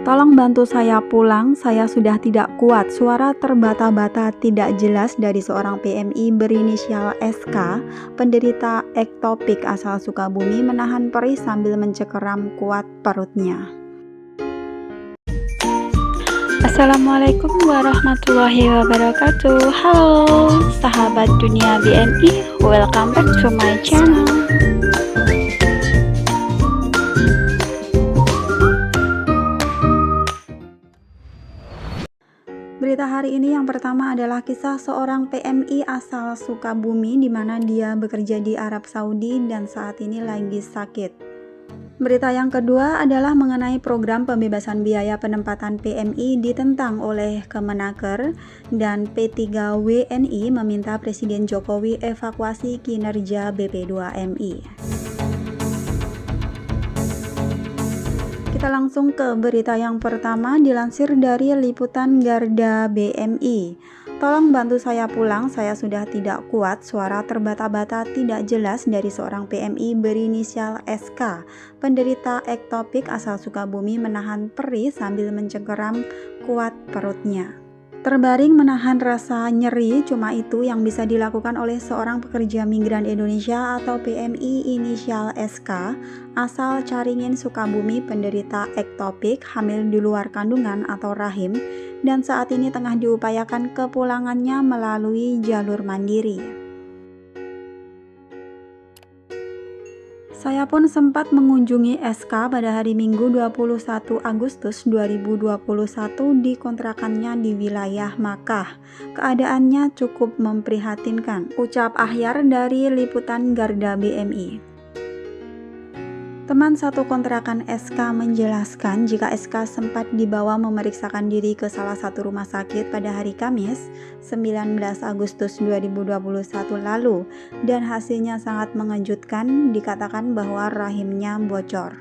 Tolong bantu saya pulang, saya sudah tidak kuat. Suara terbata-bata tidak jelas dari seorang PMI berinisial SK, penderita ektopik asal Sukabumi, menahan perih sambil mencengkeram kuat perutnya. Assalamualaikum warahmatullahi wabarakatuh. Halo sahabat dunia BMI, welcome back to my channel. Berita hari ini yang pertama adalah kisah seorang PMI asal Sukabumi di mana dia bekerja di Arab Saudi dan saat ini lagi sakit. Berita yang kedua adalah mengenai program pembebasan biaya penempatan PMI ditentang oleh Kemenaker dan P3WNI meminta Presiden Jokowi evakuasi kinerja BP2MI. Kita langsung ke berita yang pertama, dilansir dari liputan Garda BMI. Tolong bantu saya pulang, saya sudah tidak kuat. Suara terbata-bata tidak jelas dari seorang PMI berinisial SK, penderita ektopik asal Sukabumi, menahan perih sambil mencengkeram kuat perutnya. Terbaring menahan rasa nyeri cuma itu yang bisa dilakukan oleh seorang pekerja migran Indonesia atau PMI inisial SK asal Caringin Sukabumi, penderita ektopik, hamil di luar kandungan atau rahim, dan saat ini tengah diupayakan kepulangannya melalui jalur mandiri. Saya pun sempat mengunjungi SK pada hari Minggu 21 Agustus 2021 di kontrakannya di wilayah Makkah. Keadaannya cukup memprihatinkan, ucap Ahyar dari liputan Garda BMI. Teman satu kontrakan SK menjelaskan jika SK sempat dibawa memeriksakan diri ke salah satu rumah sakit pada hari Kamis 19 Agustus 2021 lalu dan hasilnya sangat mengejutkan, dikatakan bahwa rahimnya bocor.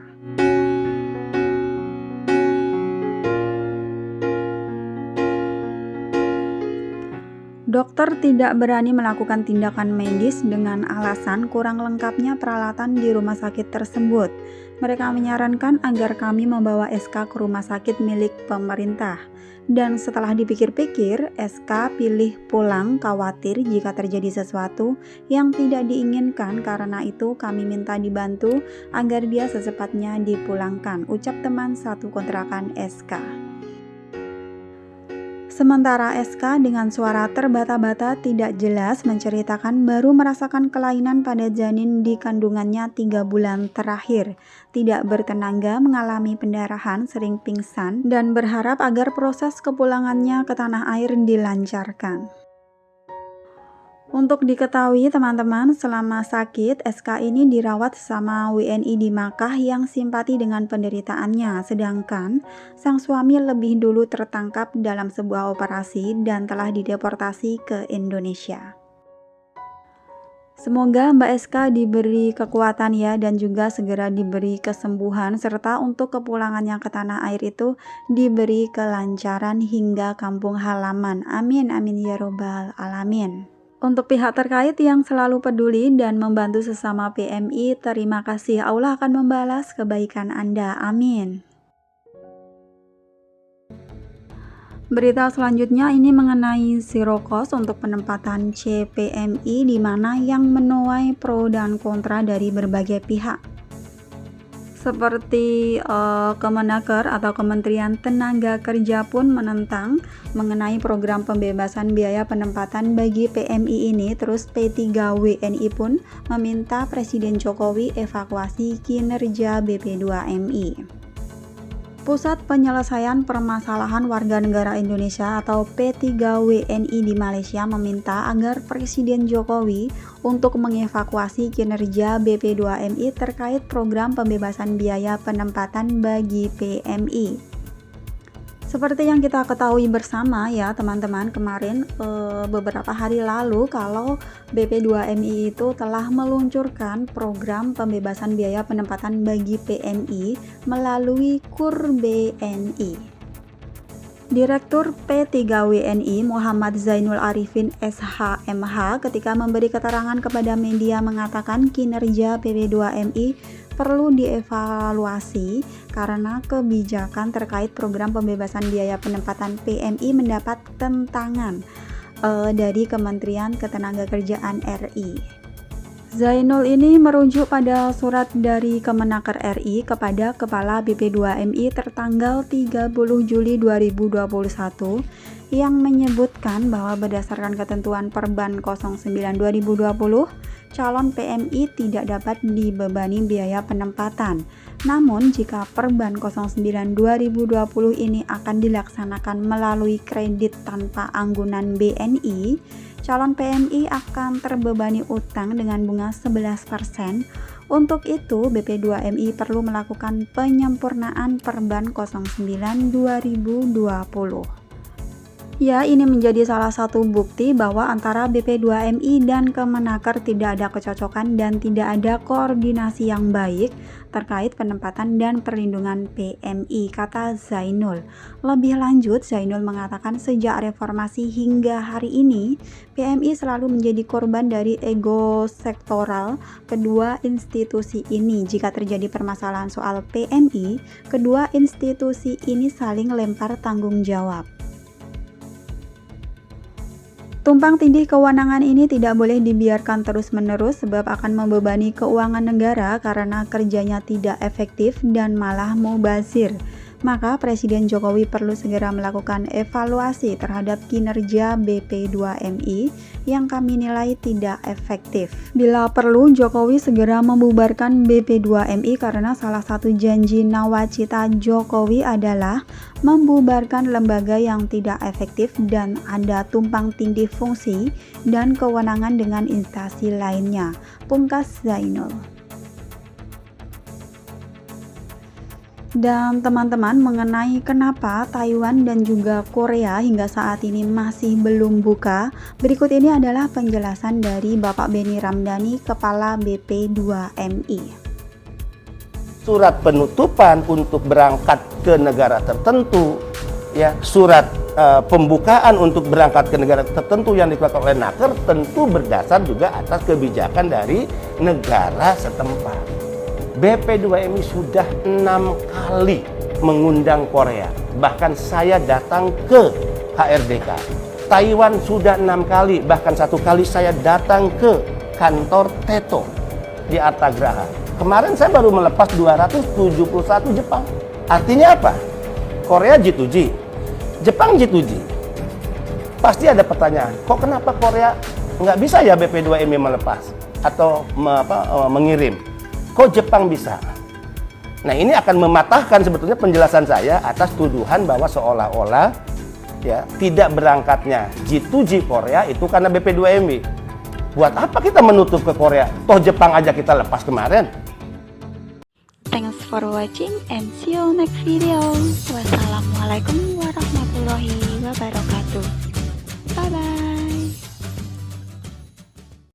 Dokter tidak berani melakukan tindakan medis dengan alasan kurang lengkapnya peralatan di rumah sakit tersebut. Mereka menyarankan agar kami membawa SK ke rumah sakit milik pemerintah. Dan setelah dipikir-pikir, SK pilih pulang khawatir jika terjadi sesuatu yang tidak diinginkan. Karena itu kami minta dibantu agar dia secepatnya dipulangkan, ucap teman satu kontrakan SK. Sementara SK dengan suara terbata-bata tidak jelas menceritakan baru merasakan kelainan pada janin di kandungannya 3 bulan terakhir, tidak bertenaga, mengalami pendarahan, sering pingsan, dan berharap agar proses kepulangannya ke tanah air dilancarkan. Untuk diketahui teman-teman, selama sakit, SK ini dirawat sama WNI di Makkah yang simpati dengan penderitaannya, sedangkan sang suami lebih dulu tertangkap dalam sebuah operasi dan telah dideportasi ke Indonesia. Semoga Mbak SK diberi kekuatan ya dan juga segera diberi kesembuhan serta untuk kepulangannya ke tanah air itu diberi kelancaran hingga kampung halaman. Amin amin ya robbal alamin. Untuk pihak terkait yang selalu peduli dan membantu sesama PMI, terima kasih. Allah akan membalas kebaikan Anda. Amin. Berita selanjutnya ini mengenai zero cost untuk penempatan CPMI di mana yang menuai pro dan kontra dari berbagai pihak. Seperti Kemenaker atau Kementerian Tenaga Kerja pun menentang mengenai program pembebasan biaya penempatan bagi PMI ini. Terus P3WNI pun meminta Presiden Jokowi evakuasi kinerja BP2MI. Pusat Penyelesaian Permasalahan Warga Negara Indonesia atau P3WNI di Malaysia meminta agar Presiden Jokowi untuk mengevakuasi kinerja BP2MI terkait program pembebasan biaya penempatan bagi PMI. Seperti yang kita ketahui bersama ya teman-teman, kemarin beberapa hari lalu kalau BP2MI itu telah meluncurkan program pembebasan biaya penempatan bagi PMI melalui KUR BNI. Direktur P3WNI Muhammad Zainul Arifin SHMH ketika memberi keterangan kepada media mengatakan kinerja PP2MI perlu dievaluasi karena kebijakan terkait program pembebasan biaya penempatan PMI mendapat tentangan dari Kementerian Ketenagakerjaan RI. Zainul ini merujuk pada surat dari Kemenaker RI kepada Kepala BP2MI tertanggal 30 Juli 2021 yang menyebutkan bahwa berdasarkan ketentuan Perban 09/2020, calon PMI tidak dapat dibebani biaya penempatan. Namun, jika Perban 09/2020 ini akan dilaksanakan melalui kredit tanpa anggunan BNI, calon PMI akan terbebani utang dengan bunga 11%. Untuk itu, BP2MI perlu melakukan penyempurnaan Perban 09/2020. Ya, ini menjadi salah satu bukti bahwa antara BP2MI dan Kemenaker tidak ada kecocokan dan tidak ada koordinasi yang baik terkait penempatan dan perlindungan PMI, kata Zainul. Lebih lanjut, Zainul mengatakan sejak reformasi hingga hari ini, PMI selalu menjadi korban dari ego sektoral kedua institusi ini. Jika terjadi permasalahan soal PMI, kedua institusi ini saling lempar tanggung jawab. Tumpang tindih kewenangan ini tidak boleh dibiarkan terus-menerus sebab akan membebani keuangan negara karena kerjanya tidak efektif dan malah mubazir. Maka Presiden Jokowi perlu segera melakukan evaluasi terhadap kinerja BP2MI yang kami nilai tidak efektif. Bila perlu, Jokowi segera membubarkan BP2MI karena salah satu janji nawacita Jokowi adalah membubarkan lembaga yang tidak efektif dan ada tumpang tindih fungsi dan kewenangan dengan instansi lainnya, pungkas Zainul. Dan teman-teman, mengenai kenapa Taiwan dan juga Korea hingga saat ini masih belum buka, berikut ini adalah penjelasan dari Bapak Benny Ramdhani, Kepala BP2MI. Surat penutupan untuk berangkat ke negara tertentu, ya, surat pembukaan untuk berangkat ke negara tertentu yang dikeluarkan oleh Naker tentu berdasar juga atas kebijakan dari negara setempat. BP2MI sudah 6 kali mengundang Korea. Bahkan saya datang ke HRDK. Taiwan sudah 6 kali, bahkan 1 kali saya datang ke kantor TETO di Artagraha. Kemarin saya baru melepas 271 Jepang. Artinya apa? Korea G2G, Jepang G2G. Pasti ada pertanyaan, kok kenapa Korea nggak bisa ya BP2MI melepas atau mengirim? Kok Jepang bisa? Nah, ini akan mematahkan sebetulnya penjelasan saya atas tuduhan bahwa seolah-olah ya tidak berangkatnya G2G Korea itu karena BP2MI. Buat apa kita menutup ke Korea? Toh Jepang aja kita lepas kemarin. Thanks for watching and see you next video. Wassalamualaikum warahmatullahi wabarakatuh. Bye bye.